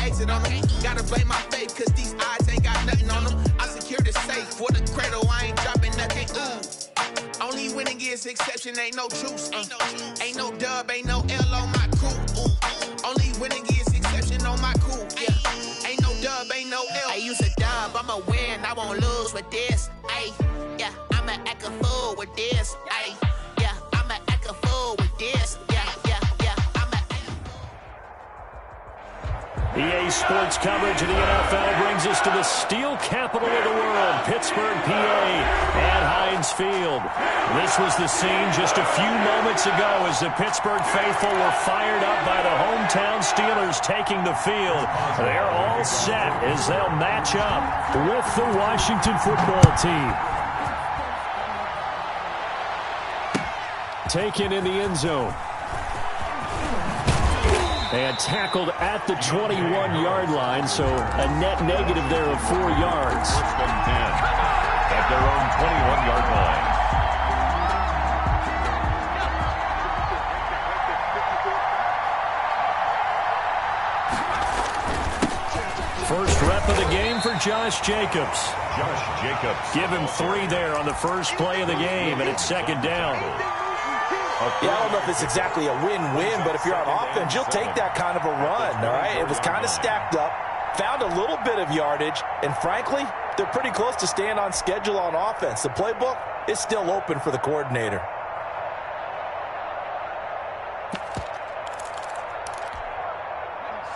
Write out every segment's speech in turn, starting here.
exit on them. Gotta blame my faith, cause these eyes ain't got nothing on them. I secure the safe for the cradle, I ain't dropping nothing. Only winning is exception, ain't no truce. Ain't no dub, ain't no L on my crew. Only winning is exception on my crew. Yeah. Ain't no dub, ain't no L. I use a dub, I'ma win, I won't lose with this. Ay, yeah, I'ma act a fool with this. Ay, yeah, I'ma act a fool with this. EA Sports coverage of the NFL brings us to the steel capital of the world, Pittsburgh, PA, at Heinz Field. This was the scene just a few moments ago as the Pittsburgh faithful were fired up by the hometown Steelers taking the field. They're all set as they'll match up with the Washington football team. Taken in the end zone. And tackled at the 21-yard line, so a net negative there of 4 yards. First and 10 at their own 21-yard line. First rep of the game for Josh Jacobs. Josh Jacobs. Give him 3 there on the first play of the game, and it's second down. Yeah, I don't know if it's exactly a win-win, but if you're on offense, you'll take that kind of a run, all right? It was kind of stacked up, found a little bit of yardage, and frankly, they're pretty close to staying on schedule on offense. The playbook is still open for the coordinator.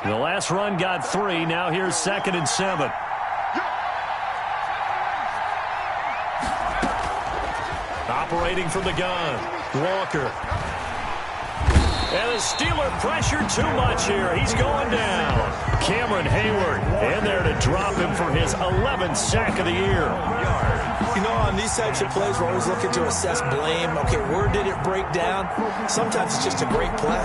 The last run got 3. Now here's 2nd and 7. Operating from the gun. Walker. And the Steeler pressure too much here. He's going down. Cameron Hayward in there to drop him for his 11th sack of the year. You know, on these types of plays, we're always looking to assess blame. Okay, where did it break down? Sometimes it's just a great play.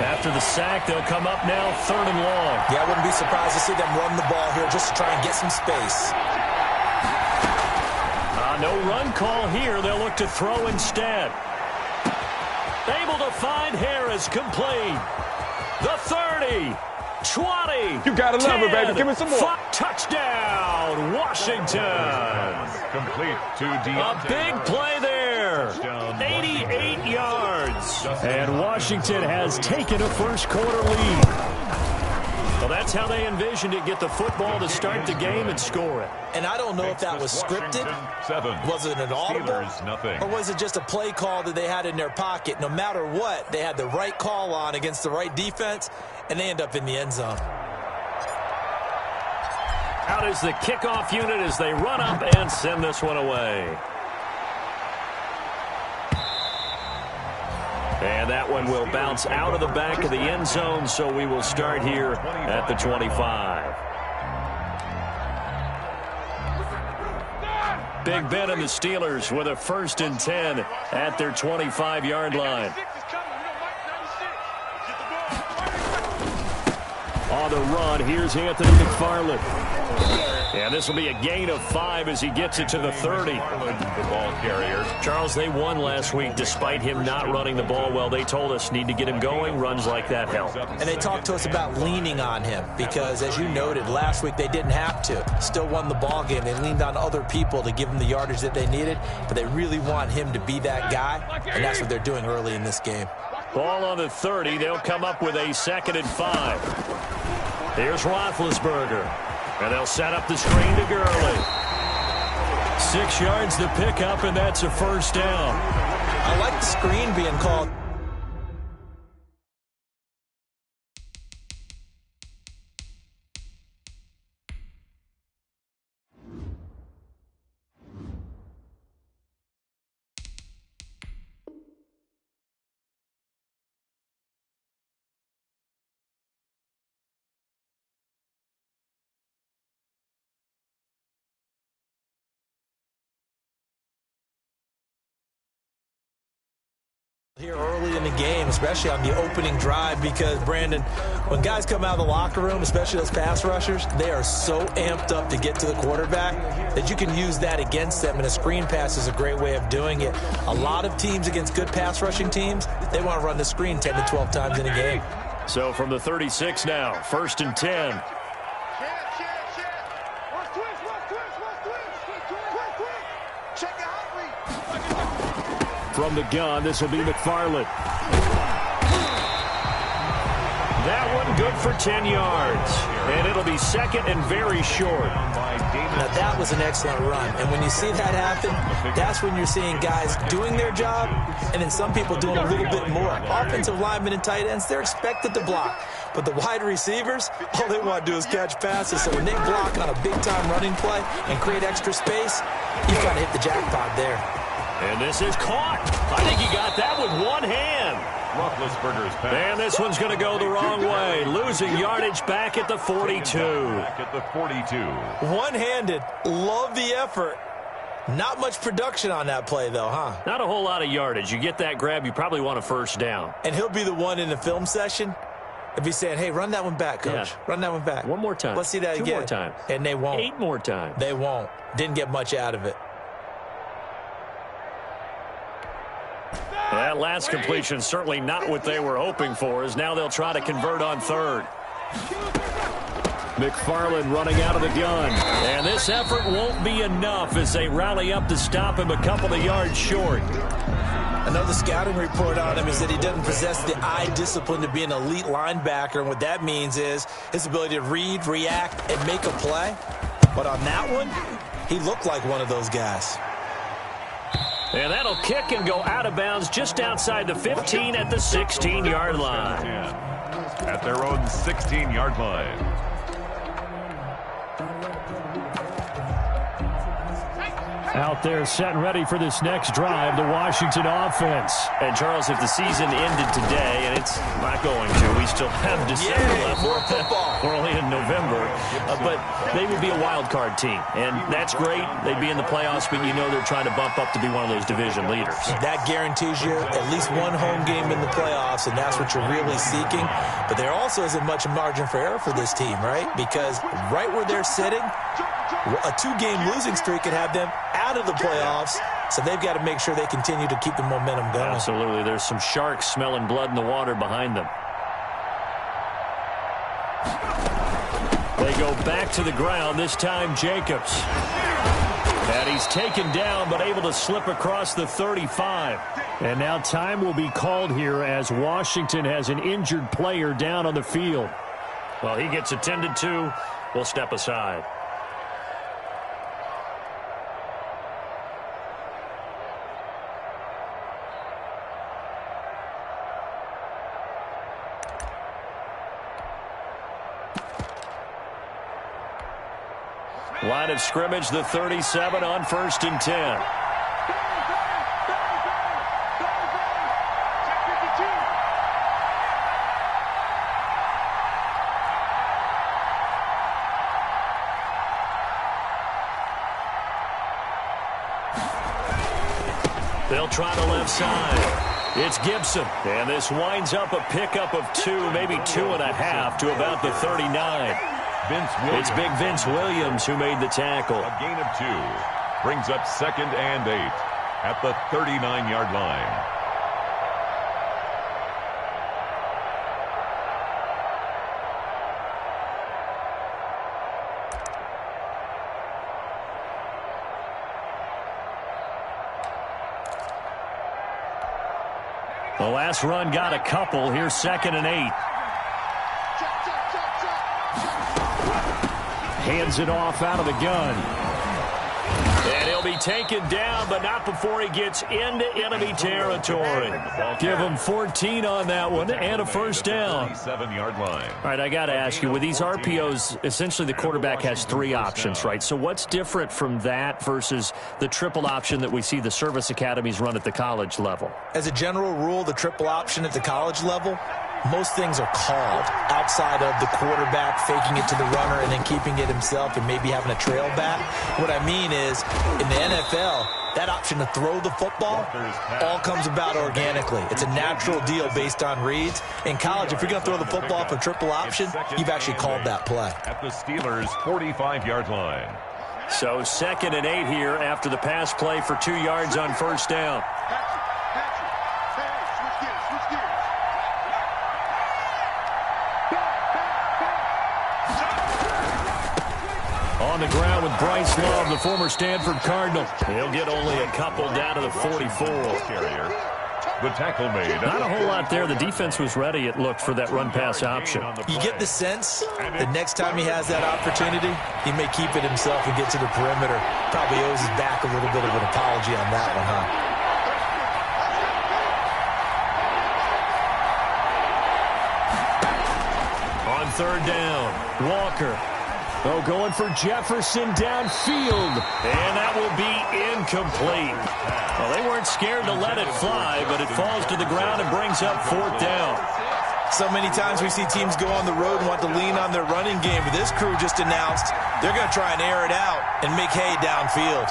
After the sack, they'll come up now 3rd and long. Yeah, I wouldn't be surprised to see them run the ball here just to try and get some space. No run call here. They'll look to throw instead. Able to find Harris, complete. The 30, 20. You gotta love 10, it, baby. Give me some more. Touchdown, Washington. Complete to Deontay. A big play there. 88 yards. And Washington has taken a first-quarter lead. Well, that's how they envisioned it. Get the football to start the game and score it. And I don't know if that was scripted. Was it an audible? Or was it just a play call that they had in their pocket? No matter what, they had the right call on against the right defense, and they end up in the end zone. Out is the kickoff unit as they run up and send this one away. And that one will bounce out of the back of the end zone, so we will start here at the 25. Big Ben and the Steelers with a 1st and 10 at their 25-yard line. On the run, here's Anthony McFarland. And this will be a gain of 5 as he gets it to the 30. The ball carrier. Charles, they won last week despite him not running the ball well. They told us need to get him going. Runs like that help. And they talked to us about leaning on him because, as you noted, last week they didn't have to. Still won the ball game. They leaned on other people to give them the yardage that they needed, but they really want him to be that guy, and that's what they're doing early in this game. Ball on the 30. They'll come up with a 2nd and 5. Here's Roethlisberger. And they'll set up the screen to Gurley. 6 yards to pick up, and that's a first down. I like the screen being called. Here early in the game, especially on the opening drive, because, Brandon, when guys come out of the locker room, especially those pass rushers, they are so amped up to get to the quarterback that you can use that against them, and a screen pass is a great way of doing it. A lot of teams against good pass rushing teams, they want to run the screen 10 to 12 times in a game. So from the 36 now, 1st and 10. From the gun, this will be McFarland. That one good for 10 yards. And it'll be second and very short. Now, that was an excellent run. And when you see that happen, that's when you're seeing guys doing their job and then some people doing a little bit more. Offensive linemen and tight ends, they're expected to block. But the wide receivers, all they want to do is catch passes. So when they block on a big-time running play and create extra space, you've got to hit the jackpot there. And this is caught. I think he got that with one hand. Roethlisberger's pass. And this one's going to go the wrong way. Losing yardage back at the 42. Back at the 42. One-handed. Love the effort. Not much production on that play, though, huh? Not a whole lot of yardage. You get that grab, you probably want a first down. And he'll be the one in the film session if he's saying, hey, run that one back, coach. Yeah. Run that one back. One more time. Let's see that again. 2 more times. And they won't. 8 more times. They won't. Didn't get much out of it. That last completion certainly not what they were hoping for, as now they'll try to convert on 3rd. McFarland running out of the gun. And this effort won't be enough as they rally up to stop him a couple of yards short. Another scouting report on him is that he doesn't possess the eye discipline to be an elite linebacker. And what that means is his ability to read, react, and make a play. But on that one, he looked like one of those guys. And that'll kick and go out of bounds just outside the 15 at the 16-yard line. At their own 16-yard line. Out there set and ready for this next drive, the Washington offense. And, Charles, if the season ended today, and it's not going to, we still have December left. More football. We're only in November. But they would be a wild card team. And that's great. They'd be in the playoffs, but you know they're trying to bump up to be one of those division leaders. That guarantees you at least one home game in the playoffs, and that's what you're really seeking. But there also isn't much margin for error for this team, right? Because right where they're sitting, a 2-game losing streak could have them out of the playoffs, so they've got to make sure they continue to keep the momentum going. Absolutely. There's some sharks smelling blood in the water behind them. They go back to the ground, this time Jacobs. And he's taken down, but able to slip across the 35. And now time will be called here as Washington has an injured player down on the field. Well, he gets attended to. We'll step aside. Line of scrimmage, the 37 on 1st and 10. They'll try the left side. It's Gibson. And this winds up a pickup of 2, maybe 2.5 to about the 39. It's big Vince Williams who made the tackle. A gain of 2. Brings up 2nd and 8 at the 39-yard line. The last run got a couple. Here's 2nd and 8. Hands it off out of the gun. And he'll be taken down, but not before he gets into enemy territory. Give him 14 on that one and a first down. 37-yard line. All right, I got to ask you, with these RPOs, essentially the quarterback has 3 options, right? So what's different from that versus the triple option that we see the service academies run at the college level? As a general rule, the triple option at the college level, most things are called outside of the quarterback faking it to the runner and then keeping it himself and maybe having a trail back. What I mean is, in the NFL, that option to throw the football all comes about organically. It's a natural deal based on reads. In college, if you're going to throw the football for triple option, you've actually called that play. At the Steelers' 45-yard line. So 2nd and 8 here after the pass play for 2 yards on first down. On the ground with Bryce Love, the former Stanford Cardinal. He'll get only a couple down to the 44. Carrier. The tackle made. Not a whole lot there. The defense was ready, it looked, for that run-pass option. You get the sense that next time he has that opportunity, he may keep it himself and get to the perimeter. Probably owes his back a little bit of an apology on that one, huh? On 3rd down, Walker. Oh, going for Jefferson downfield. And that will be incomplete. Well, they weren't scared to let it fly, but it falls to the ground and brings up 4th down. So many times we see teams go on the road and want to lean on their running game, but this crew just announced they're going to try and air it out and make hay downfield.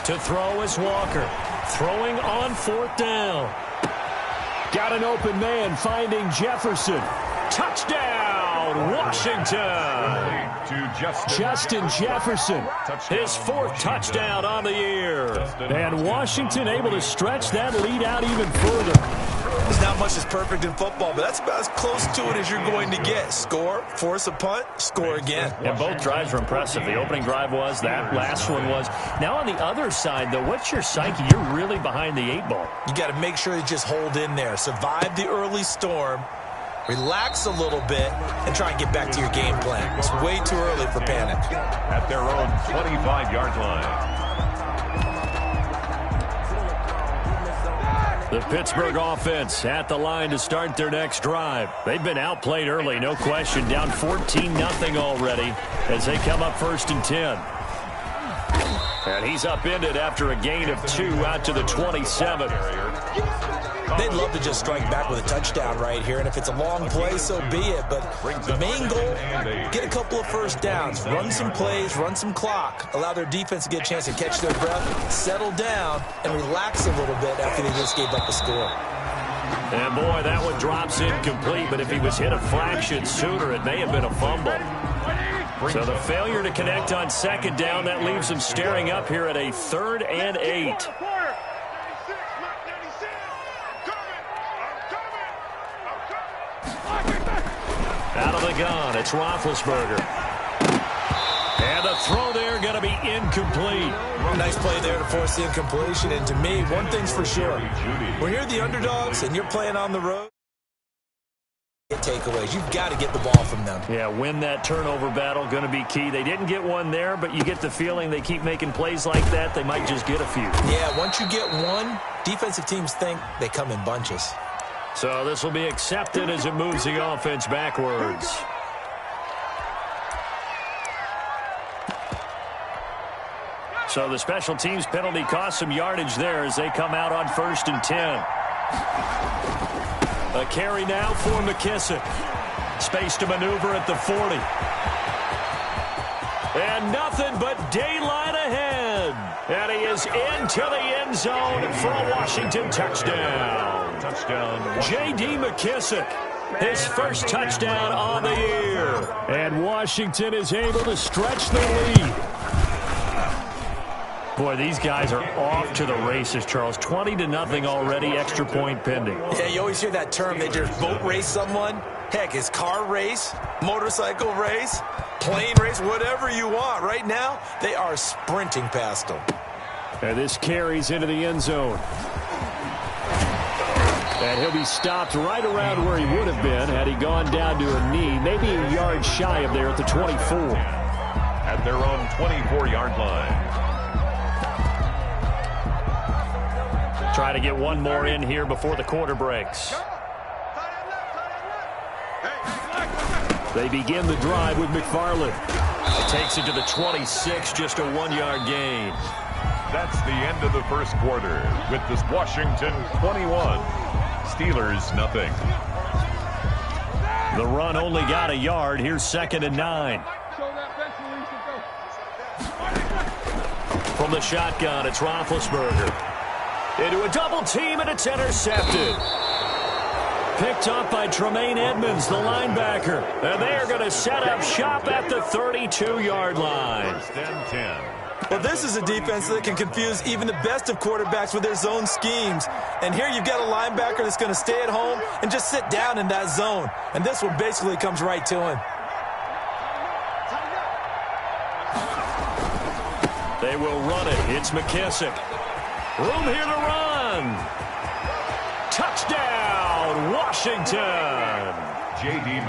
To throw is Walker. Throwing on 4th down. Got an open man finding Jefferson. Touchdown, Washington. Justin Jefferson, his 4th touchdown on the year. And Washington able to stretch that lead out even further. There's not much that's perfect in football, but that's about as close to it as you're going to get. Score, force a punt, score again. And both drives were impressive. The opening drive was, that last one was. Now on the other side, though, what's your psyche? You're really behind the 8 ball. You got to make sure you just hold in there. Survive the early storm, relax a little bit, and try and get back to your game plan. It's way too early for panic. At their own 25-yard line. The Pittsburgh offense at the line to start their next drive. They've been outplayed early, no question. Down 14-0 already as they come up 1st and 10. And he's upended after a gain of 2 out to the 27. They'd love to just strike back with a touchdown right here, and if it's a long play, so be it. But the main goal, get a couple of first downs, run some plays, run some clock, allow their defense to get a chance to catch their breath, settle down, and relax a little bit after they just gave up a score. And boy, that one drops incomplete, but if he was hit a fraction sooner, it may have been a fumble. So the failure to connect on 2nd down, that leaves him staring up here at a 3rd and 8. Out of the gun, it's Roethlisberger. And the throw there going to be incomplete. Nice play there to force the incompletion. And to me, one thing's for sure. When you're the underdogs and you're playing on the road, takeaways. You've got to get the ball from them. Yeah, win that turnover battle, going to be key. They didn't get one there, but you get the feeling they keep making plays like that, they might just get a few. Yeah, once you get one, defensive teams think they come in bunches. So this will be accepted as it moves the offense backwards. So the special teams penalty cost some yardage there as they come out on 1st and 10. A carry now for McKissick. Space to maneuver at the 40. And nothing but daylight ahead. And he is into the end zone for a Washington touchdown. J.D. McKissick, his first touchdown on the year. And Washington is able to stretch the lead. Boy, these guys are off to the races, Charles. 20-0 already, extra point pending. Yeah, you always hear that term. They just boat race someone. Heck, it's car race, motorcycle race, plane race, whatever you want. Right now, they are sprinting past them. And this carries into the end zone. And he'll be stopped right around where he would have been had he gone down to a knee, maybe a yard shy of there at the 24. At their own 24-yard line. Try to get one more in here before the quarter breaks. They begin the drive with McFarland. Takes it to the 26, just a 1-yard gain. That's the end of the first quarter with this Washington 21, Steelers nothing. The run only got a yard. Here's 2nd and 9. From the shotgun, it's Roethlisberger. Into a double team, and it's intercepted. Picked up by Tremaine Edmonds, the linebacker. And they are going to set up shop at the 32-yard line. 1st and 10. Well, this is a defense that can confuse even the best of quarterbacks with their zone schemes. And here you've got a linebacker that's going to stay at home and just sit down in that zone. And this one basically comes right to him. They will run it. It's McKissick. Room here to run. Touchdown, Washington.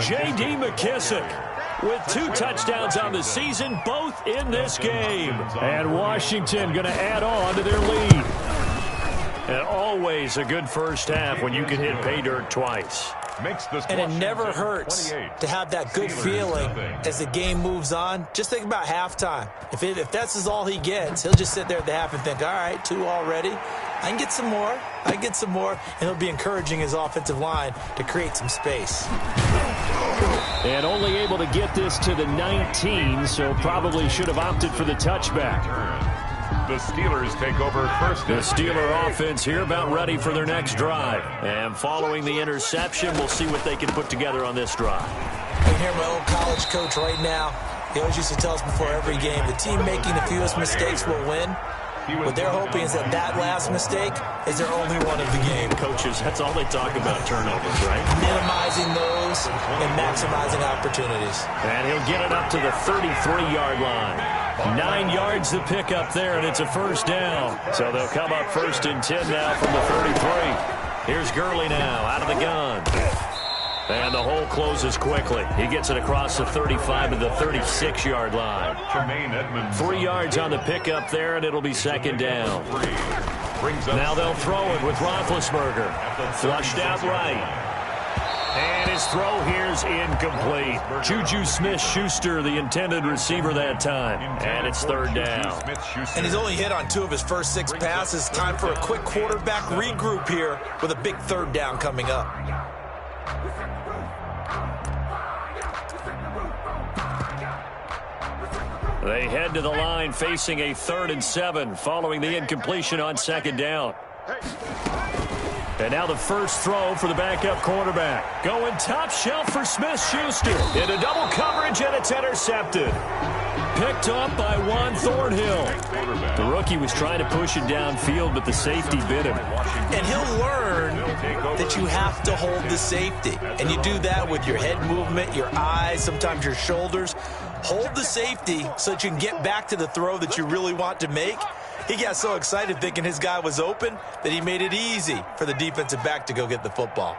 J.D. McKissick with 2 touchdowns on the season, both in this game. And Washington going to add on to their lead. And always a good first half when you can hit pay dirt twice. And it never hurts to have that good feeling as the game moves on. Just think about halftime. If that's all he gets, he'll just sit there at the half and think, all right, 2 already. I can get some more. I can get some more. And he'll be encouraging his offensive line to create some space. And only able to get this to the 19, so probably should have opted for the touchback. The Steelers take over first. The Steeler offense here about ready for their next drive. And following the interception, we'll see what they can put together on this drive. I can hear my old college coach right now. He always used to tell us before every game, the team making the fewest mistakes will win. What they're hoping is that last mistake is their only one of the game. Coaches, that's all they talk about, turnovers, right? Minimizing those and maximizing opportunities. And he'll get it up to the 33-yard line. 9 yards to pick up there, and it's a first down. So they'll come up 1st and 10 now from the 33. Here's Gurley now out of the gun. And the hole closes quickly. He gets it across the 35 to the 36-yard line. 3 yards on the pickup there, and it'll be 2nd down. Now they'll throw it with Roethlisberger. Flushed out right. And his throw here's incomplete. Juju Smith-Schuster, the intended receiver that time. And it's 3rd down. And he's only hit on 2 of his first 6 passes. Time for a quick quarterback regroup here with a big 3rd down coming up. They head to the line facing a 3rd and 7 following the incompletion on 2nd down. And now the first throw for the backup quarterback. Going top shelf for Smith-Schuster. Into double coverage, and it's intercepted. Picked up by Juan Thornhill. The rookie was trying to push it downfield, but the safety bit him. And he'll learn that you have to hold the safety. And you do that with your head movement, your eyes, sometimes your shoulders. Hold the safety so that you can get back to the throw that you really want to make. He got so excited thinking his guy was open that he made it easy for the defensive back to go get the football.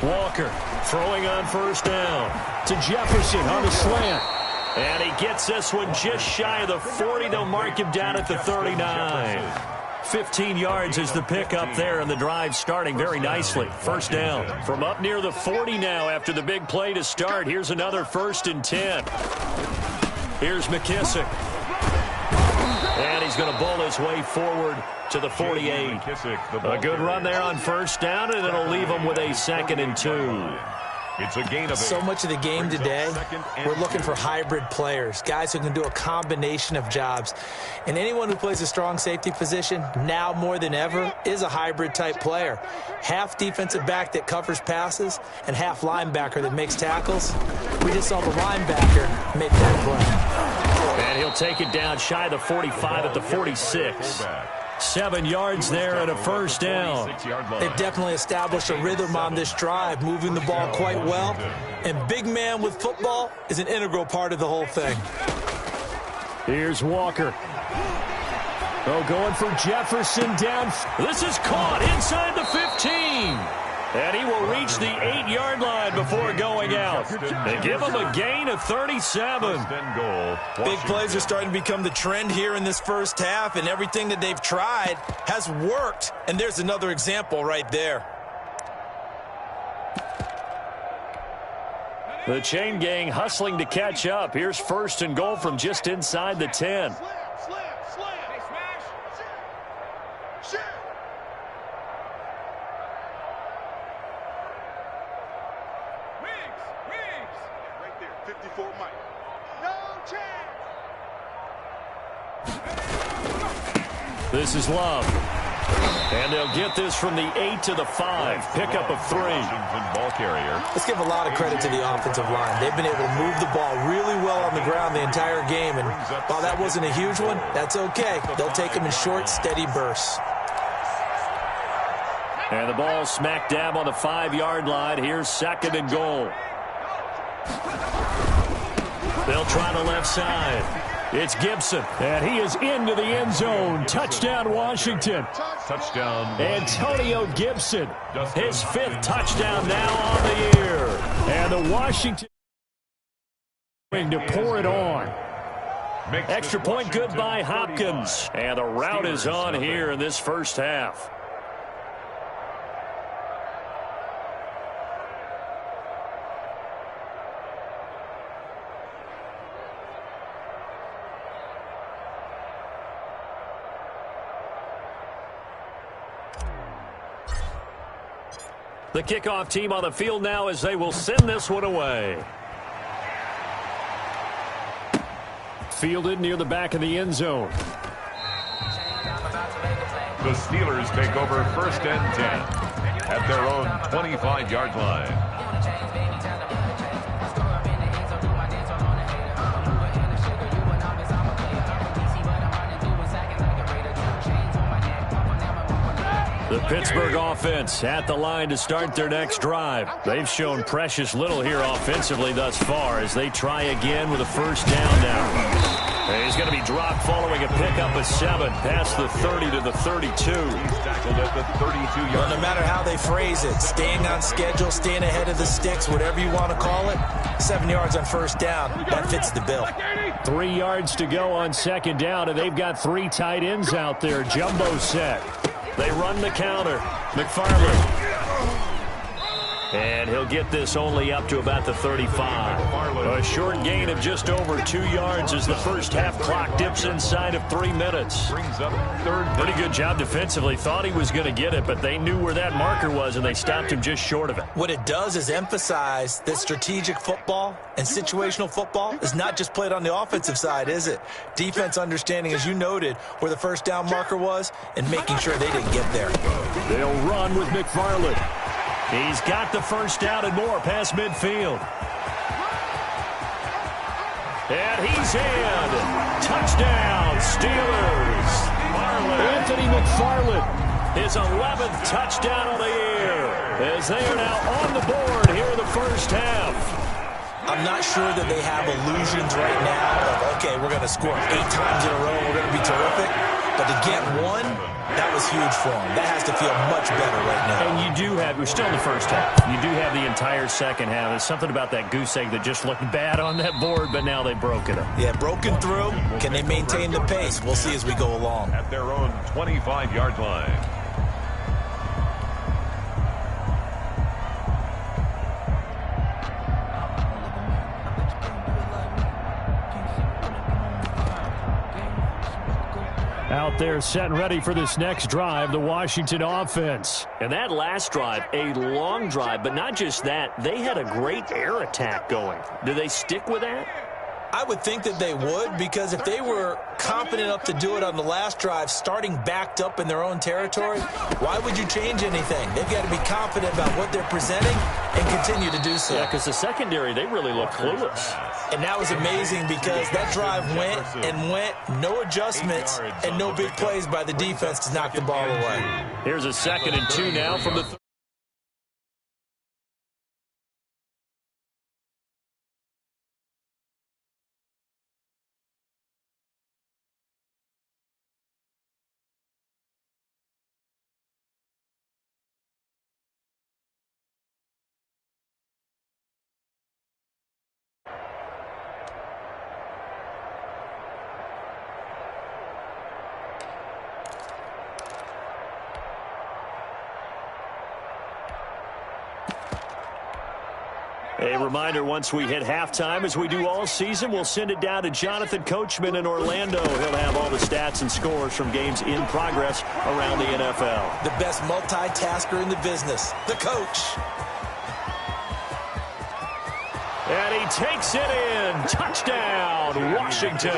Walker throwing on first down to Jefferson on the slant. And he gets this one just shy of the 40. They'll mark him down at the 39. 15 yards is the pickup there, and the drive starting very nicely. First down from up near the 40 now after the big play to start. Here's another 1st and 10. Here's McKissick. And he's going to bowl his way forward to the 48. A good run there on first down, and it'll leave him with a 2nd and 2. It's a gain of 8. So much of the game today, we're looking for hybrid players, guys who can do a combination of jobs. And anyone who plays a strong safety position, now more than ever, is a hybrid type player. Half defensive back that covers passes and half linebacker that makes tackles. We just saw the linebacker make that play. And he'll take it down shy of the 45 at the 46. 7 yards there and a first down. They've definitely established a rhythm on this drive, moving the ball quite well. And big man with football is an integral part of the whole thing. Here's Walker. Oh, going for Jefferson down. This is caught inside the 15. And he will reach the 8-yard line before going out. They give him a gain of 37. Big plays are starting to become the trend here in this first half, and everything that they've tried has worked. And there's another example right there. The chain gang hustling to catch up. Here's 1st and goal from just inside the 10. This is Love. And they'll get this from the 8 to the 5. Pickup of 3. Ball carrier. Let's give a lot of credit to the offensive line. They've been able to move the ball really well on the ground the entire game. And while that wasn't a huge one, that's okay. They'll take them in short, steady bursts. And the ball smack dab on the 5-yard line. Here's 2nd and goal. They'll try the left side. It's Gibson, and he is into the end zone. Touchdown, Washington. Touchdown. Antonio Gibson, his 5th touchdown now on the year. And the Washington going to pour it on. Extra point good by Hopkins. And the route is on here in this first half. The kickoff team on the field now as they will send this one away. Fielded near the back of the end zone. The Steelers take over 1st and 10 at their own 25-yard line. The Pittsburgh offense at the line to start their next drive. They've shown precious little here offensively thus far as they try again with a 1st down now. And he's going to be dropped following a pickup of 7 past the 30 to the 32. He's tackled at the 32-yard line. No matter how they phrase it, staying on schedule, staying ahead of the sticks, whatever you want to call it, 7 yards on 1st down, that fits the bill. 3 yards to go on 2nd down, and they've got 3 tight ends out there. Jumbo set. They run the counter. McFarland. And he'll get this only up to about the 35. A short gain of just over 2 yards as the first half clock dips inside of 3 minutes. Pretty good job defensively. Thought he was going to get it, but they knew where that marker was, and they stopped him just short of it. What it does is emphasize that strategic football and situational football is not just played on the offensive side, is it? Defense understanding, as you noted, where the 1st down marker was and making sure they didn't get there. They'll run with McFarland. He's got the 1st down and more past midfield. And he's in. Touchdown, Steelers. Anthony McFarland, his 11th touchdown of the year, as they are now on the board here in the first half. I'm not sure that they have illusions right now of, okay, we're going to score 8 times in a row, we're going to be terrific. But to get one, that was huge for them. That has to feel much better right now. And you do have, we're still in the first half. You do have the entire second half. There's something about that goose egg that just looked bad on that board, but now they broke it up. Yeah, broken through. Can they maintain the pace? We'll see as we go along. At their own 25-yard line. Out there set and ready for this next drive, the Washington offense. And that last drive, a long drive, but not just that, they had a great air attack going. Do they stick with that? I would think that they would, because if they were confident enough to do it on the last drive, starting backed up in their own territory, why would you change anything? They've got to be confident about what they're presenting and continue to do so. Yeah, because the secondary, they really look clueless. And that was amazing because that drive went and went, no adjustments and no big plays by the defense to knock the ball away. Here's a 2nd and 2 now from the A reminder, once we hit halftime, as we do all season, we'll send it down to Jonathan Coachman in Orlando. He'll have all the stats and scores from games in progress around the NFL. The best multitasker in the business, the coach. And he takes it in. Touchdown, Washington.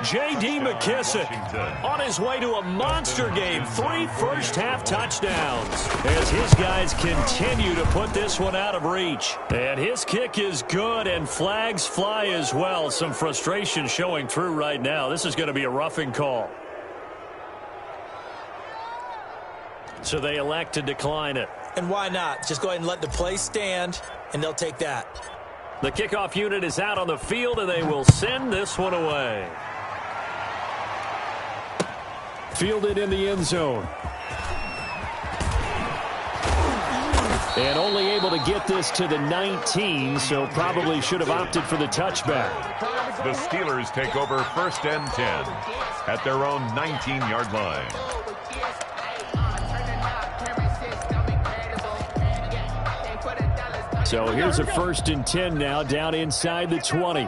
J.D. McKissic on his way to a monster game. 3 first-half touchdowns as his guys continue to put this one out of reach. And his kick is good, and flags fly as well. Some frustration showing through right now. This is going to be a roughing call. So they elect to decline it. And why not? Just go ahead and let the play stand, and they'll take that. The kickoff unit is out on the field, and they will send this one away. Fielded in the end zone. And only able to get this to the 19, so probably should have opted for the touchback. The Steelers take over 1st and 10 at their own 19-yard line. So here's a 1st and 10 now, down inside the 20.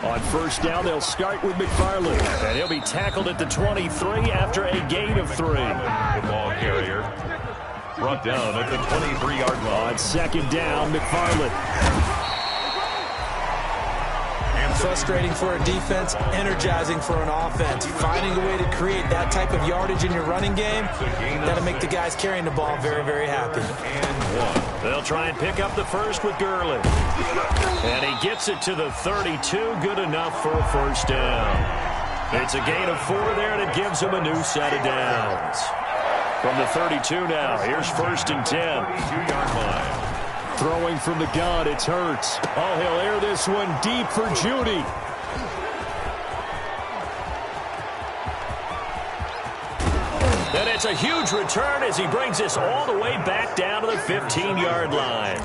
On 1st down, they'll start with McFarland. And he'll be tackled at the 23 after a gain of 3. The ball carrier brought down at the 23-yard line. On 2nd down, McFarland. Frustrating for a defense, energizing for an offense. Finding a way to create that type of yardage in your running game, that'll make the guys carrying the ball very, very happy. They'll try and pick up the first with Gurley. And he gets it to the 32, good enough for a 1st down. It's a gain of 4 there, and it gives them a new set of downs. From the 32 now, here's 1st and 10. 2-yard line. Throwing from the gun, it's Hurts. Oh, he'll air this one deep for Judy. And it's a huge return as he brings this all the way back down to the 15-yard line.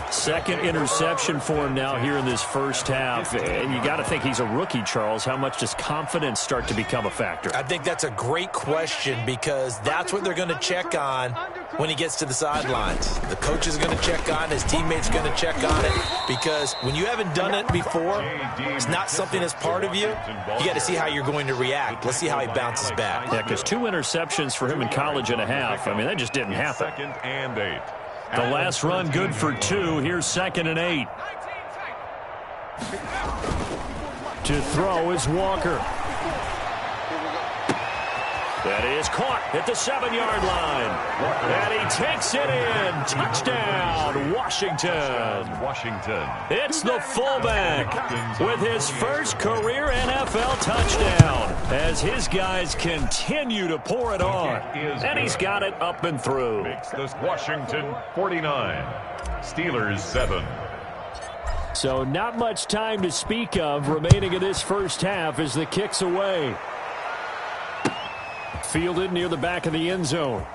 2nd interception for him now here in this 1st half. And you got to think he's a rookie, Charles. How much does confidence start to become a factor? I think that's a great question because that's what they're going to check on when he gets to the sidelines. The coach is going to check on, his teammates are going to check on it, because when you haven't done it before, it's not something that's part of you. You got to see how you're going to react. Let's see how he bounces back. Yeah, because 2 interceptions for him in college and a half. I mean, that just didn't happen. 2nd and 8. The last run good for 2. Here's 2nd and 8. To throw is Walker. That is caught at the 7-yard line. And he takes it in. Touchdown, Washington. It's the fullback with his first career NFL touchdown as his guys continue to pour it on. And he's got it up and through. Makes this Washington 49. Steelers 7. So not much time to speak of remaining in this 1st half as the kick's away. Fielded near the back of the end zone.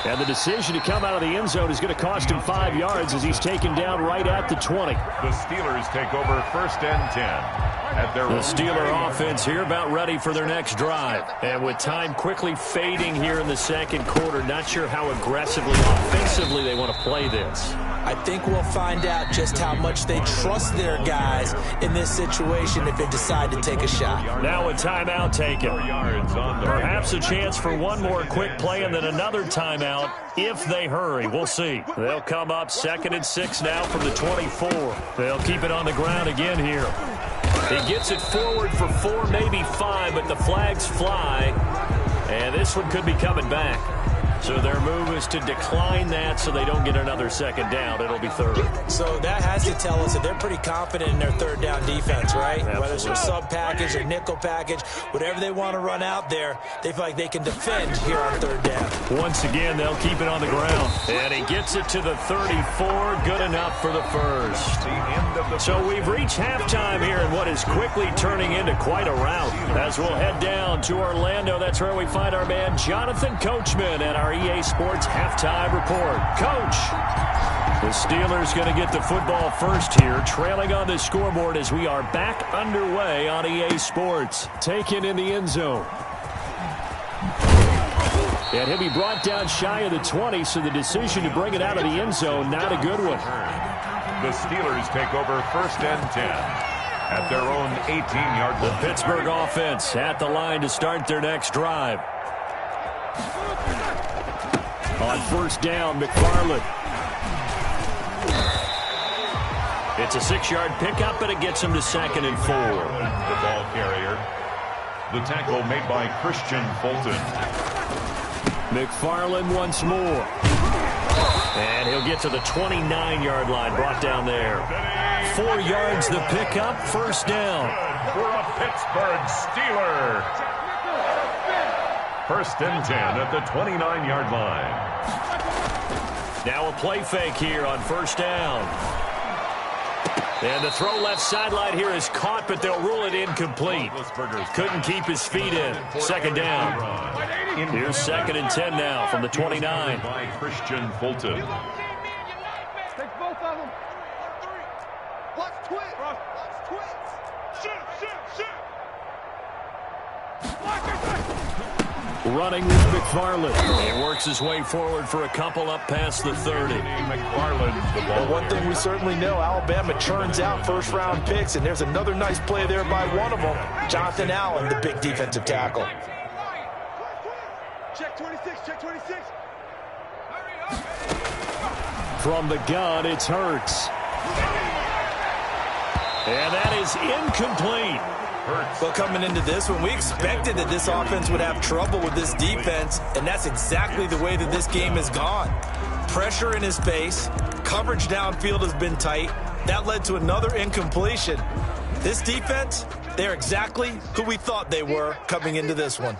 And the decision to come out of the end zone is going to cost him 5 yards as he's taken down right at the 20. The Steelers take over 1st and 10 at their The Steeler offense here about ready for their next drive. And with time quickly fading here in the 2nd quarter, not sure how aggressively, offensively they want to play this. I think we'll find out just how much they trust their guys in this situation if they decide to take a shot. Now a timeout taken. Perhaps a chance for one more quick play and then another timeout if they hurry. We'll see. They'll come up 2nd and 6 now from the 24. They'll keep it on the ground again here. He gets it forward for 4, maybe 5, but the flags fly. And this one could be coming back. So their move is to decline that so they don't get another 2nd down. It'll be 3rd. So that has to tell us that they're pretty confident in their 3rd down defense, right? Absolutely. Whether it's their sub package or nickel package, whatever they want to run out there, they feel like they can defend here on 3rd down. Once again, they'll keep it on the ground. And he gets it to the 34. Good enough for the 1st. So we've reached halftime here in what is quickly turning into quite a rout. As we'll head down to Orlando, that's where we find our man Jonathan Coachman at our EA Sports Halftime Report. Coach, the Steelers going to get the football first here, trailing on the scoreboard as we are back underway on EA Sports. Taken in the end zone. And he'll be brought down shy of the 20, so the decision to bring it out of the end zone, not a good one. The Steelers take over 1st and 10 at their own 18-yard line. The Pittsburgh offense at the line to start their next drive. On 1st down, McFarland. It's a 6-yard pickup, and it gets him to 2nd and 4. The ball carrier. The tackle made by Christian Fulton. McFarland once more. And he'll get to the 29-yard line, brought down there. 4 yards the pickup, 1st down. For a Pittsburgh Steeler. 1st and 10 at the 29-yard line. Now a play fake here on 1st down. And the throw left sideline here is caught, but they'll rule it incomplete. Couldn't keep his feet in. 2nd down. Here's 2nd and 10 now from the 29. By Christian Fulton. Take both of them. 1-3. Watch twitch. Watch twitch. Shoot. Running with McFarland. He works his way forward for a couple up past the 30. McFarland, the ball. Well, one thing we certainly know, Alabama churns out first-round picks, and there's another nice play there by one of them, Jonathan Allen, the big defensive tackle. Check 26, check 26. From the gun, it's Hurts. And that is incomplete. But coming into this one, we expected that this offense would have trouble with this defense, and that's exactly the way that this game has gone. Pressure in his face, coverage downfield has been tight. That led to another incompletion. This defense, they're exactly who we thought they were coming into this one.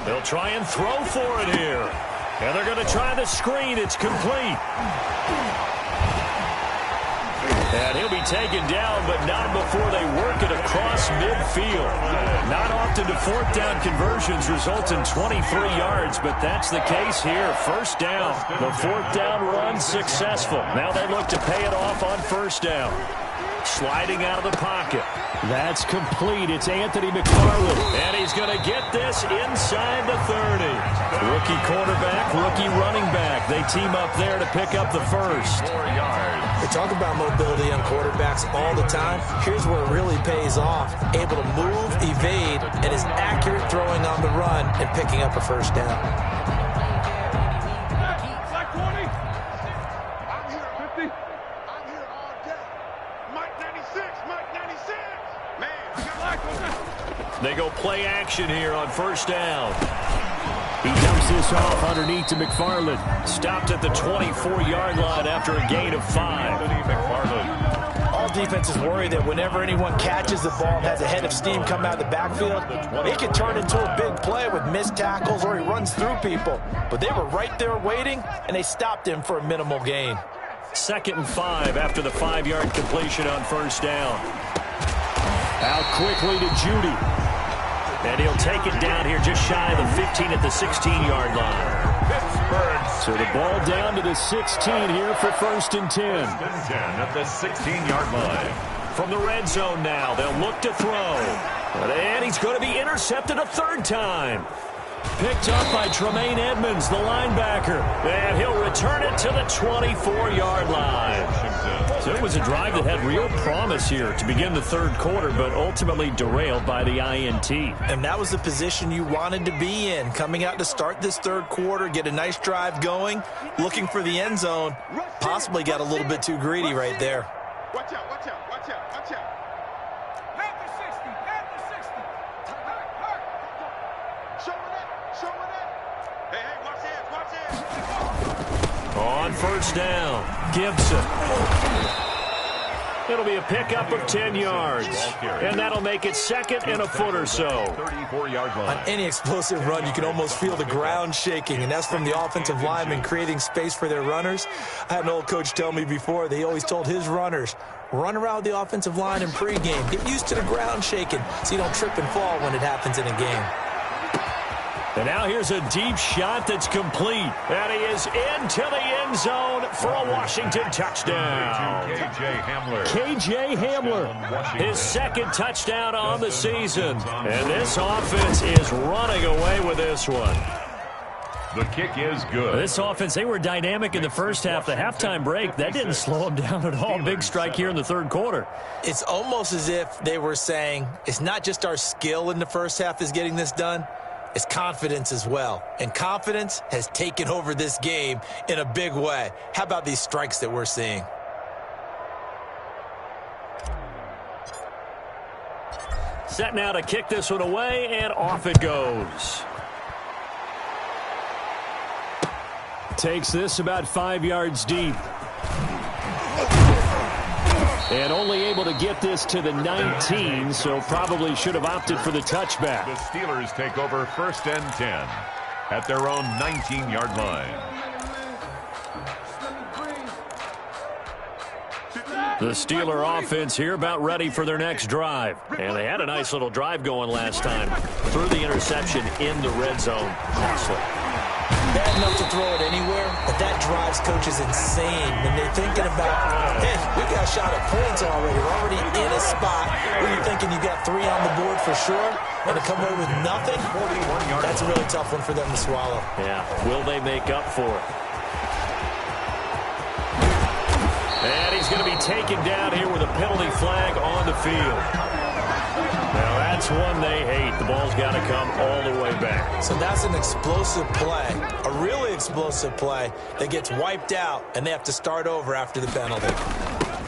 They'll try and throw for it here. And they're going to try the screen. It's complete. And he'll be taken down, but not before they work it across midfield. Not often do 4th down conversions result in 23 yards, but that's the case here. 1st down. The 4th down run successful. Now they look to pay it off on 1st down. Sliding out of the pocket. That's complete. It's Anthony McFarland. And he's going to get this inside the 30. Rookie quarterback, rookie running back. They team up there to pick up the 1st. 4 yards. We talk about mobility on quarterbacks all the time. Here's where it really pays off. Able to move, evade, and is accurate throwing on the run and picking up a 1st down. Like 20. I'm here 50. I'm here all day. Mike 96, Mike 96. Man, I got like on that. They go play action here on 1st down. He dumps this off underneath to McFarland. Stopped at the 24-yard line after a gain of 5. McFarland. All defenses worry that whenever anyone catches the ball and has a head of steam come out of the backfield, it can turn into a big play with missed tackles or he runs through people. But they were right there waiting, and they stopped him for a minimal gain. 2nd and 5 after the 5-yard completion on 1st down. Out quickly to Judy. And he'll take it down here just shy of the 15 at the 16-yard line. Pittsburgh. So the ball down to the 16 here for 1st and 10. 1st and 10 at the 16-yard line. From the red zone now, they'll look to throw. And he's going to be intercepted a 3rd time. Picked up by Tremaine Edmonds, the linebacker. And he'll return it to the 24-yard line. So it was a drive that had real promise here to begin the 3rd quarter, but ultimately derailed by the INT. And that was the position you wanted to be in, coming out to start this 3rd quarter, get a nice drive going, looking for the end zone. Possibly got a little bit too greedy right there. Watch out, watch out, watch out, watch out. At the 60, at the 60. Show it up. Hey, watch it. On 1st down, Gibson. It'll be a pickup of 10 yards. And that'll make it 2nd and a foot or so. 34-yard line. On any explosive run, you can almost feel the ground shaking, and that's from the offensive linemen creating space for their runners. I had an old coach tell me before, they always told his runners, run around the offensive line in pregame. Get used to the ground shaking so you don't trip and fall when it happens in a game. And now here's a deep shot that's complete. And he is into the end zone for a Washington touchdown. KJ Hamler, his second touchdown on the season. And this offense is running away with this one. The kick is good. This offense, they were dynamic in the first half. The halftime break, that didn't slow them down at all. Big strike here in the third quarter. It's almost as if they were saying, it's not just our skill in the first half is getting this done, it's confidence as well. And confidence has taken over this game in a big way. How about these strikes that we're seeing? Set now to kick this one away, and off it goes. Takes this about 5 yards deep. And only able to get this to the 19, so probably should have opted for the touchback. The Steelers take over 1st and 10 at their own 19-yard line. The Steeler offense here about ready for their next drive. And they had a nice little drive going last time. Threw the interception in the red zone. Costly. Bad enough to throw it anywhere, but that drives coaches insane when they're thinking about, hey, we got a shot at points already. We're already in a spot where you're thinking you got 3 on the board for sure, and to come away with nothing, that's a really tough one for them to swallow. Yeah, will they make up for it? And he's going to be taken down here with a penalty flag on the field. Now, that's one they hate. The ball's got to come all the way back. So that's an explosive play, a really explosive play that gets wiped out, and they have to start over after the penalty.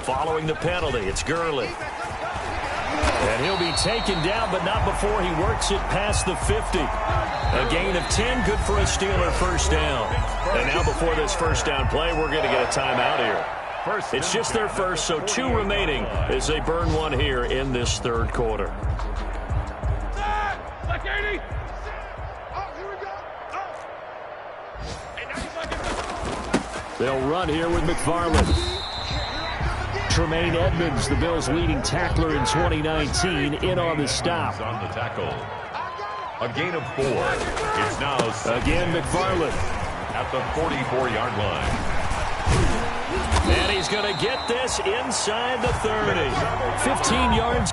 Following the penalty, it's Gurley. And he'll be taken down, but not before he works it past the 50. A gain of 10, good for a Steeler first down. And now before this first down play, we're going to get a timeout here. It's just their first, so 2 remaining as they burn one here in this third quarter. They'll run here with McFarland. Tremaine Edmonds, the Bills' leading tackler in 2019, in on the stop. On the tackle. A gain of 4. It's now again McFarland at the 44-yard line. And he's going to get this inside the 30. 15 yards.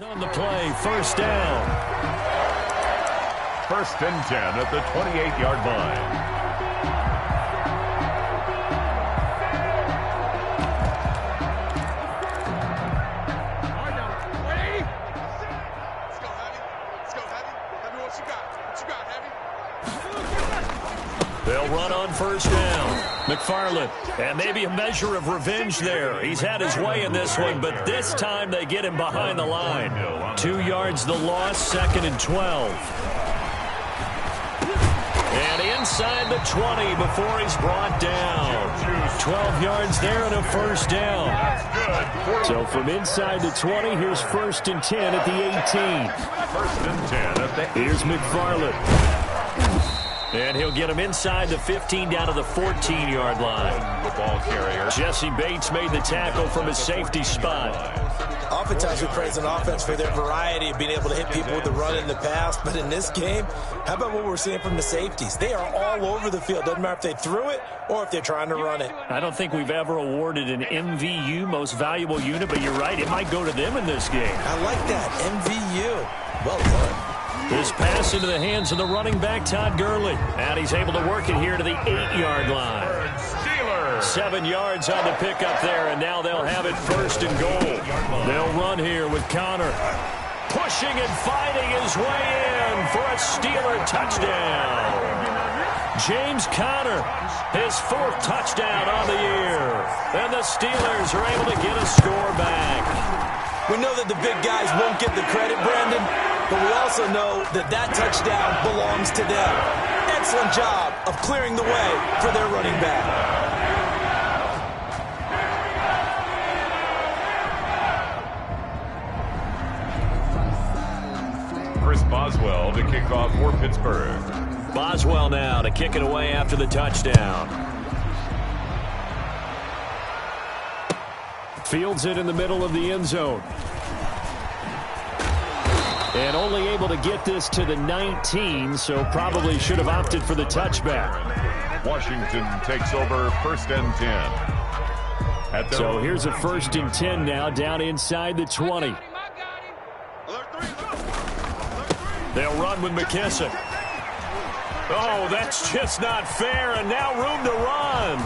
On the play, first down. 1st and 10 at the 28-yard line. They'll run on first down. McFarland, and maybe a measure of revenge there. He's had his way in this one, but this time they get him behind the line. 2 yards the loss, 2nd and 12. And inside the 20 before he's brought down. 12 yards there and a first down. So from inside the 20, here's 1st and 10 at the 18. 1st and 10 at the 18. Here's McFarland. And he'll get him inside the 15 down to the 14-yard line. The ball carrier. Jesse Bates made the tackle from his safety spot. Oftentimes we praise an offense for their variety of being able to hit people with the run in the pass. But in this game, how about what we're seeing from the safeties? They are all over the field. Doesn't matter if they threw it or if they're trying to run it. I don't think we've ever awarded an MVU, most valuable unit, but you're right. It might go to them in this game. I like that. MVU. Well done. This pass into the hands of the running back, Todd Gurley. And he's able to work it here to the 8-yard line. Steelers. 7 yards on the pickup there, and now they'll have it 1st and goal. They'll run here with Connor. Pushing and fighting his way in for a Steeler touchdown. James Conner, his 4th touchdown on the year. And the Steelers are able to get a score back. We know that the big guys won't get the credit, Brandon, but we also know that that touchdown belongs to them. Excellent job of clearing the way for their running back. Chris Boswell to kick off for Pittsburgh. Boswell now to kick it away after the touchdown. Fields it in the middle of the end zone. And only able to get this to the 19, so probably should have opted for the touchback. Washington takes over 1st and 10. So here's a 1st and 10 now, down inside the 20. They'll run with McKissick. Oh, that's just not fair, and now room to run.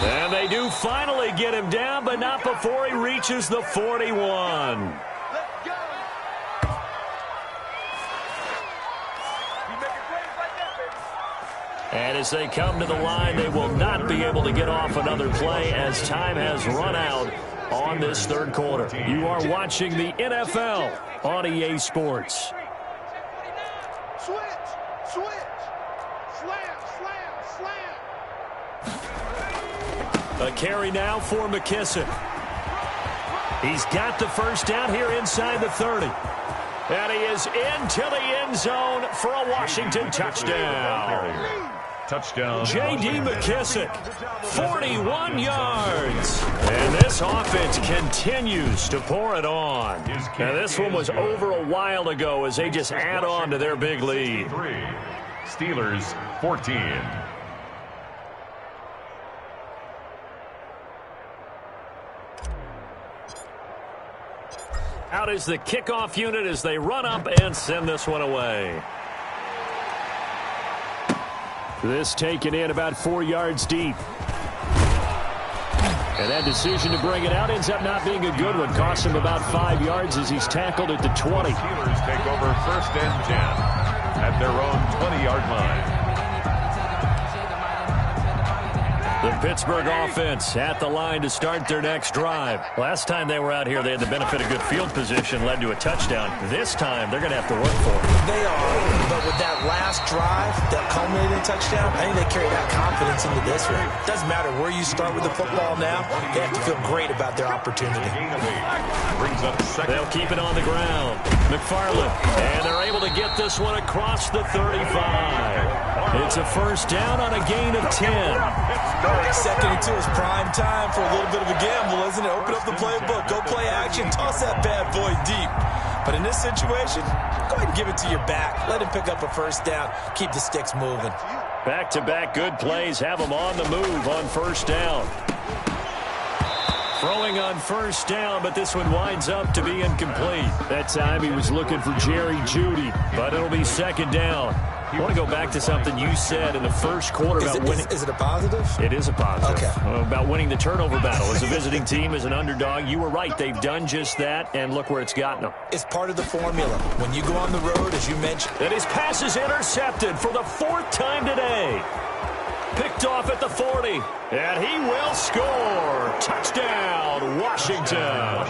And they do finally get him down, but not before he reaches the 41. And as they come to the line, they will not be able to get off another play as time has run out on this 3rd quarter. You are watching the NFL on EA Sports. Switch, slam. A carry now for McKissick. He's got the 1st down here inside the 30. And he is into the end zone for a Washington touchdown. Touchdown. J.D. McKissick, 41 yards. And this offense continues to pour it on. Now, this one was over a while ago as they just add on to their big lead. Steelers 14. Out is the kickoff unit as they run up and send this one away. This taken in about 4 yards deep. And that decision to bring it out ends up not being a good one. Costs him about 5 yards as he's tackled at the 20. Steelers take over 1st and 10 at their own 20-yard line. The Pittsburgh offense at the line to start their next drive. Last time they were out here, they had the benefit of good field position, led to a touchdown. This time, they're going to have to work for it. They are, but with that last drive, that culminating touchdown, I think they carry that confidence into this one. Doesn't matter where you start with the football now, they have to feel great about their opportunity. Brings up 2nd. They'll keep it on the ground. McFarland, and they're able to get this one across the 35. It's a 1st down on a gain of 10. 2nd and 2 is prime time for a little bit of a gamble, isn't it? Open up the playbook, go play action, toss that bad boy deep. But in this situation, go ahead and give it to your back. Let him pick up a 1st down. Keep the sticks moving. Back-to-back good plays have them on the move on 1st down. Throwing on 1st down, but this one winds up to be incomplete. That time he was looking for Jerry Jeudy, but it'll be 2nd down. I want to go back to something you said in the 1st quarter about winning. Is it a positive? It is a positive. Okay. About winning the turnover battle. As a visiting team, as an underdog, you were right. They've done just that, and look where it's gotten them. It's part of the formula. When you go on the road, as you mentioned. And his pass is intercepted for the 4th time today. Picked off at the 40, and he will score. Touchdown, Washington.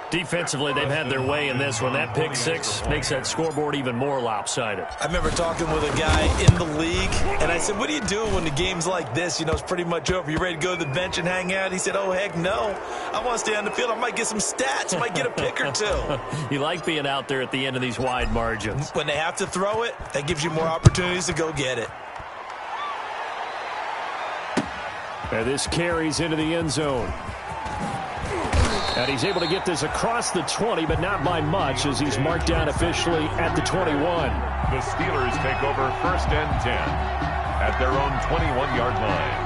Defensively, they've had their way in this one. That pick 6 makes that scoreboard even more lopsided. I remember talking with a guy in the league, and I said, what do you do when the game's like this? You know, it's pretty much over. You ready to go to the bench and hang out? He said, oh, heck no. I want to stay on the field. I might get some stats. I might get a pick or 2. You like being out there at the end of these wide margins. When they have to throw it, that gives you more opportunities to go get it. And this carries into the end zone. And he's able to get this across the 20, but not by much, as he's marked down officially at the 21. The Steelers take over 1st and 10 at their own 21-yard line.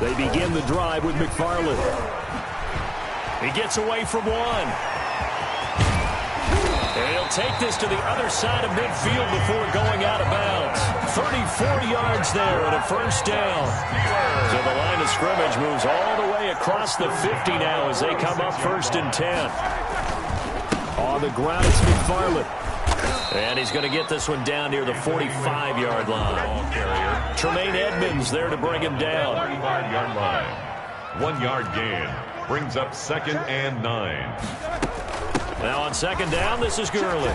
They begin the drive with McFarland. He gets away from one. And he'll take this to the other side of midfield before going out of bounds. 34 yards there and a first down. So the line of scrimmage moves all the way across the 50 now as they come up 1st and 10. On the ground, it's McFarland. And he's going to get this one down near the 45-yard line. Tremaine Edmonds there to bring him down. 35-yard line. 1 yard gain. Brings up 2nd and 9. Now on 2nd down, this is Gurley.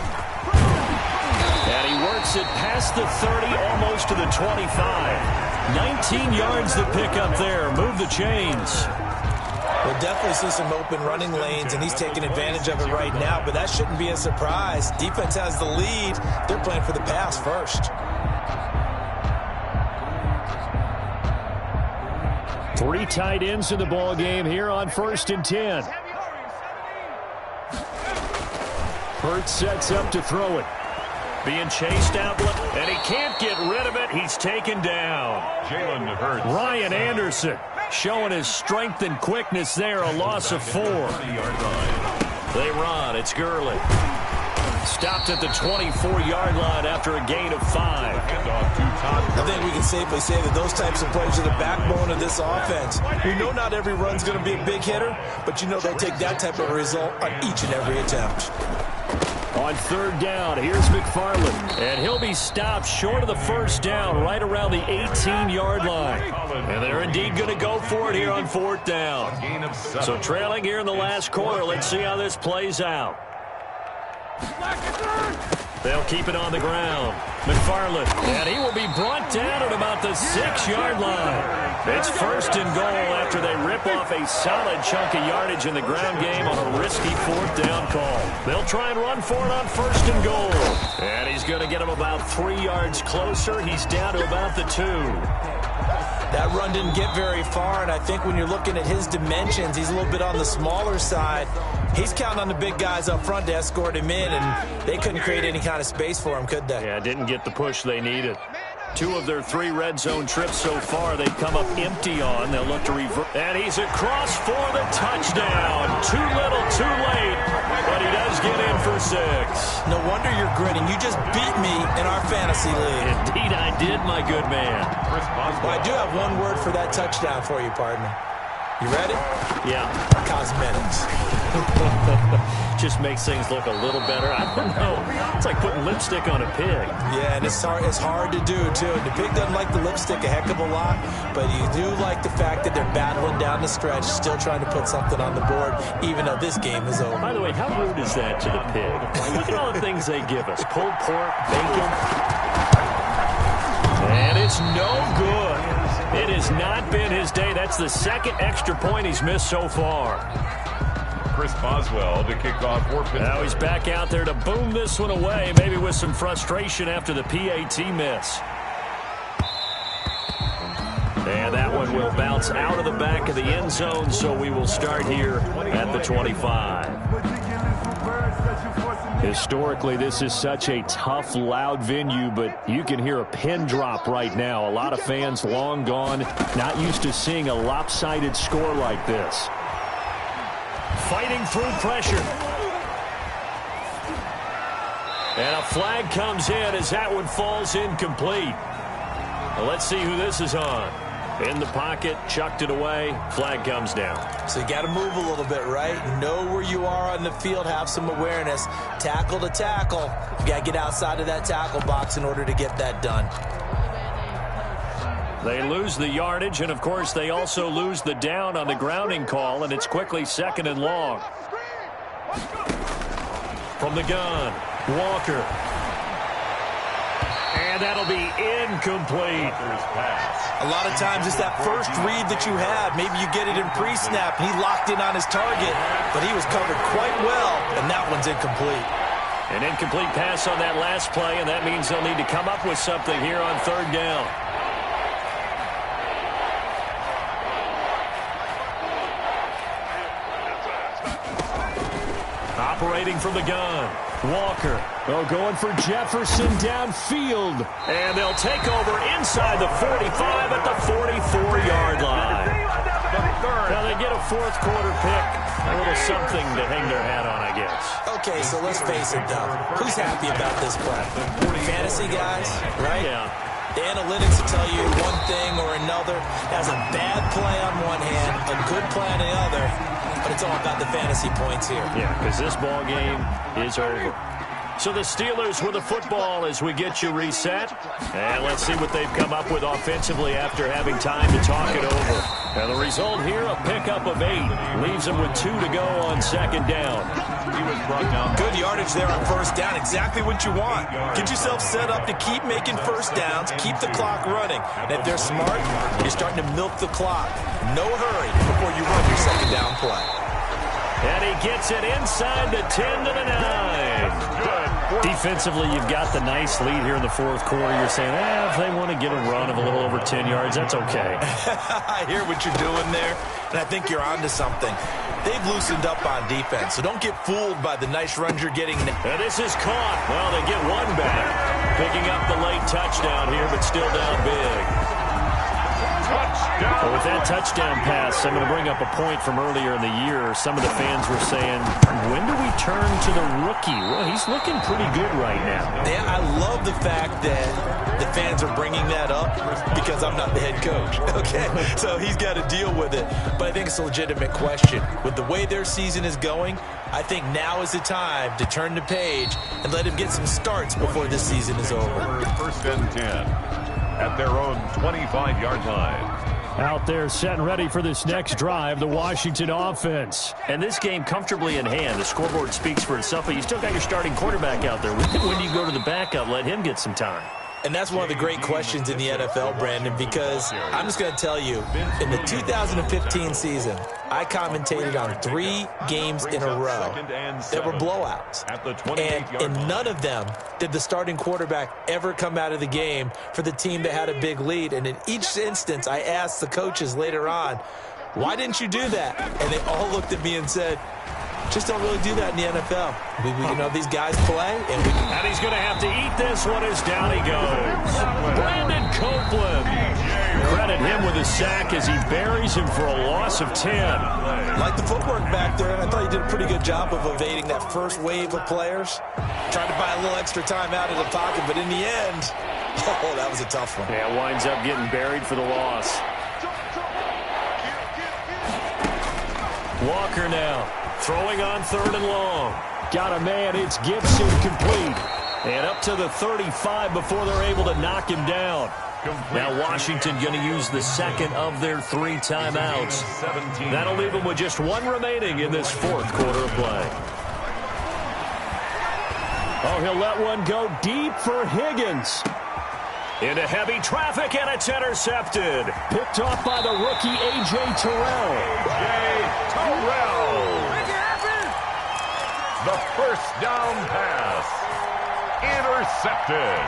And he works it past the 30, almost to the 25. 19 yards the pickup there. Move the chains. We'll definitely see some open running lanes, and he's taking advantage of it right now, but that shouldn't be a surprise. Defense has the lead. They're playing for the pass first. 3 tight ends in the ball game here on 1st and 10. Hurts sets up to throw it. Being chased out, and he can't get rid of it. He's taken down. Jalen Hurts. Ryan Anderson showing his strength and quickness there. A loss of 4. They run. It's Gurley. Stopped at the 24-yard line after a gain of 5. I think we can safely say that those types of plays are the backbone of this offense. We know not every run's going to be a big hitter, but you know they'll take that type of result on each and every attempt. On 3rd down, here's McFarland. And he'll be stopped short of the first down right around the 18-yard line. And they're indeed going to go for it here on 4th down. So trailing here in the last quarter. Let's see how this plays out. They'll keep it on the ground. McFarland, and he will be brought down at about the 6-yard line. It's 1st and goal after they rip off a solid chunk of yardage in the ground game on a risky 4th down call. They'll try and run for it on 1st and goal. And he's going to get him about 3 yards closer. He's down to about the 2. That run didn't get very far, and I think when you're looking at his dimensions, he's a little bit on the smaller side. He's counting on the big guys up front to escort him in, and they couldn't create any kind of space for him, could they? Yeah, didn't get the push they needed. 2 of their 3 red zone trips so far, they've come up empty on. They'll look to revert. And he's across for the touchdown. Too little, too late, but he does get in for 6. No wonder you're grinning. You just beat me in our fantasy league. Indeed I did, my good man. Well, I do have one word for that touchdown for you, partner. You ready? Yeah. Cosmetics. Just makes things look a little better. I don't know. It's like putting lipstick on a pig. Yeah, and it's hard to do, too. The pig doesn't like the lipstick a heck of a lot, but you do like the fact that they're battling down the stretch, still trying to put something on the board, even though this game is over. By the way, how rude is that to the pig? Look at all the things they give us. Pulled pork, bacon. And it's no good. It has not been his day. That's the 2nd extra point he's missed so far. Chris Boswell to kick off for Pittsburgh. Now he's back out there to boom this one away, maybe with some frustration after the PAT miss. And that one will bounce out of the back of the end zone, so we will start here at the 25. Historically, this is such a tough, loud venue, but you can hear a pin drop right now. A lot of fans long gone, not used to seeing a lopsided score like this. Fighting through pressure. And a flag comes in as that one falls incomplete. Well, let's see who this is on. In the pocket, chucked it away, flag comes down. So you got to move a little bit, right? Know where you are on the field, have some awareness. Tackle to tackle. You got to get outside of that tackle box in order to get that done. They lose the yardage, and of course they also lose the down on the grounding call, and it's quickly 2nd and long. From the gun, Walker. And that'll be incomplete. A lot of times it's that first read that you have. Maybe you get it in pre-snap, and he locked in on his target, but he was covered quite well, and that one's incomplete. An incomplete pass on that last play, and that means they'll need to come up with something here on 3rd down. Operating from the gun, Walker. Oh, going for Jefferson downfield. And they'll take over inside the 45 at the 44-yard line. Now they get a fourth quarter pick. A little something to hang their hat on, I guess. Okay, so let's face it, though. Who's happy about this play? Fantasy guys, right? Yeah. The analytics will tell you one thing or another. Has a bad play on one hand, a good play on the other, but it's all about the fantasy points here. Yeah, because this ball game is over. So the Steelers with the football as we get you reset. And let's see what they've come up with offensively after having time to talk it over. And the result here, a pickup of 8. Leaves them with 2 to go on second down. He was brought down. Good yardage there on first down. Exactly what you want. Get yourself set up to keep making first downs, keep the clock running. And if they're smart, you're starting to milk the clock. No hurry before you run your second down play. And he gets it inside the 10 to the 9. Defensively, you've got the nice lead here in the fourth quarter. You're saying, if they want to get a run of a little over 10 yards, that's okay. I hear what you're doing there, and I think you're onto something. They've loosened up on defense, so don't get fooled by the nice runs you're getting. And this is caught. Well, they get one back. Picking up the late touchdown here, but still down big. Well, with that touchdown pass, I'm going to bring up a point from earlier in the year. Some of the fans were saying, when do we turn to the rookie? Well, he's looking pretty good right now. Yeah, I love the fact that the fans are bringing that up because I'm not the head coach. Okay, so he's got to deal with it. But I think it's a legitimate question. With the way their season is going, I think now is the time to turn the page and let him get some starts before this season is over. First and 10 at their own 25-yard line. Out there set and ready for this next drive, the Washington offense. And this game comfortably in hand. The scoreboard speaks for itself, but you still got your starting quarterback out there. When do you go to the backup? Let him get some time. And that's one of the great questions in the NFL, Brandon, because I'm just going to tell you, in the 2015 season, I commentated on 3 games in a row. There were blowouts. And in none of them did the starting quarterback ever come out of the game for the team that had a big lead. And in each instance, I asked the coaches later on, why didn't you do that? And they all looked at me and said, just don't really do that in the NFL. You know, these guys play. And he's going to have to eat this one as down he goes. Brandon Copeland. Credit him with a sack as he buries him for a loss of 10. Like the footwork back there, and I thought he did a pretty good job of evading that first wave of players. Tried to buy a little extra time out of the pocket, but in the end, that was a tough one. Yeah, winds up getting buried for the loss. Walker now. Throwing on 3rd and long. Got a man. It's Gibson complete. And up to the 35 before they're able to knock him down. Now Washington going to use the second of their 3 timeouts. That'll leave them with just 1 remaining in this fourth quarter of play. Oh, he'll let one go deep for Higgins. Into heavy traffic, and it's intercepted. Picked off by the rookie, A.J. Terrell. The first down pass. Intercepted.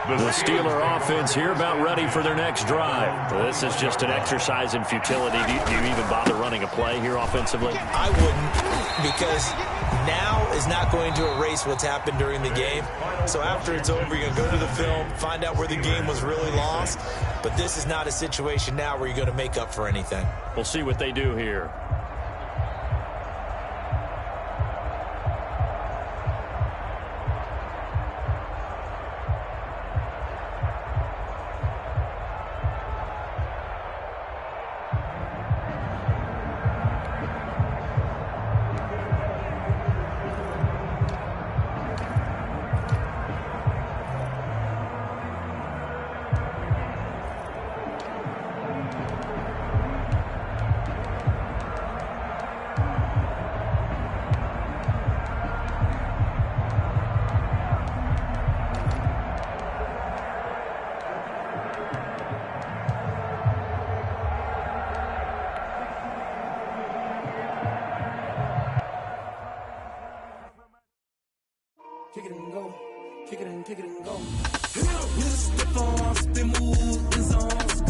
The Steeler offense here about ready for their next drive. This is just an exercise in futility. Do you even bother running a play here offensively? I wouldn't, because now is not going to erase what's happened during the game. So after it's over, you're going to go to the film, find out where the game was really lost. But this is not a situation now where you're going to make up for anything. We'll see what they do here. Kick it and go. Kick it and go. Hit the phone, spin move, is on.